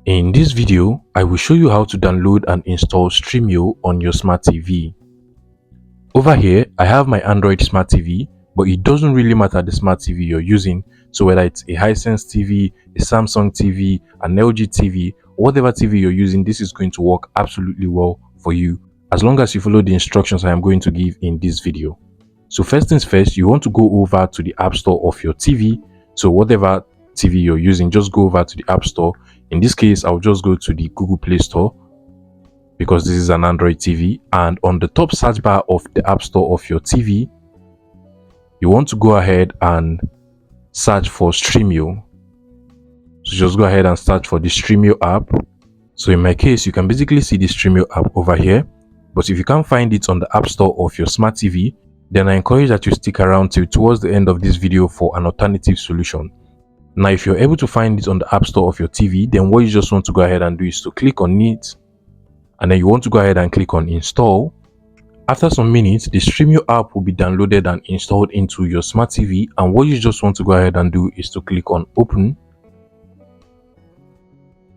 In this video, I will show you how to download and install Stremio on your Smart TV. Over here, I have my Android Smart TV, but it doesn't really matter the Smart TV you're using. So whether it's a Hisense TV, a Samsung TV, an LG TV, whatever TV you're using, this is going to work absolutely well for you, as long as you follow the instructions I am going to give in this video. So first things first, you want to go over to the App Store of your TV. So whatever TV you're using, just go over to the App Store. In this case, I'll just go to the Google Play Store because this is an Android TV. And on the top search bar of the App Store of your TV, you want to go ahead and search for Stremio. So just go ahead and search for the Stremio app. So in my case, you can basically see the Stremio app over here. But if you can't find it on the App Store of your Smart TV, then I encourage that you stick around till towards the end of this video for an alternative solution. Now, if you're able to find it on the App Store of your TV, then what you just want to go ahead and do is to click on it, and then you want to go ahead and click on install. After some minutes, the Stremio app will be downloaded and installed into your Smart TV, and what you just want to go ahead and do is to click on open.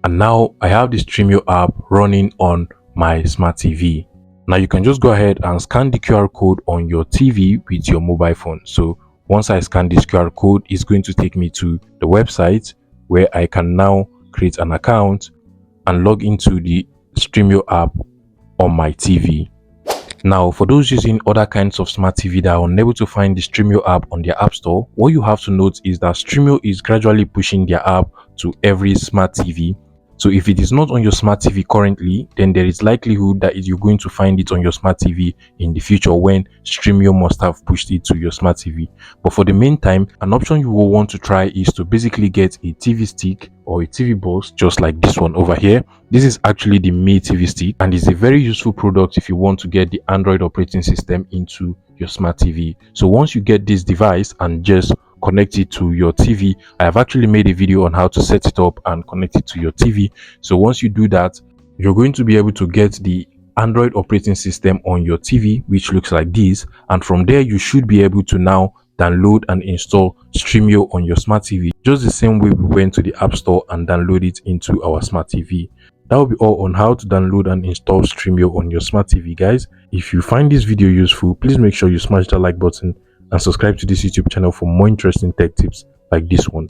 And now I have the Stremio app running on my Smart TV. Now you can just go ahead and scan the QR code on your TV with your mobile phone. So once I scan this QR code, it's going to take me to the website where I can now create an account and log into the Stremio app on my TV. Now, for those using other kinds of Smart TV that are unable to find the Stremio app on their App Store, what you have to note is that Stremio is gradually pushing their app to every Smart TV. So if it is not on your Smart TV currently, then there is likelihood that you're going to find it on your Smart TV in the future when Stremio must have pushed it to your Smart TV. But for the meantime, an option you will want to try is to basically get a TV stick or a TV box just like this one over here. This is actually the Mi TV stick and is a very useful product if you want to get the Android operating system into your Smart TV. So once you get this device and just connect it to your TV, I have actually made a video on how to set it up and connect it to your TV. So once you do that, you're going to be able to get the Android operating system on your TV, which looks like this, and from there you should be able to now download and install Stremio on your Smart TV, just the same way we went to the App Store and download it into our Smart TV. That will be all on how to download and install Stremio on your Smart TV, guys. If you find this video useful, please make sure you smash that like button and subscribe to this YouTube channel for more interesting tech tips like this one.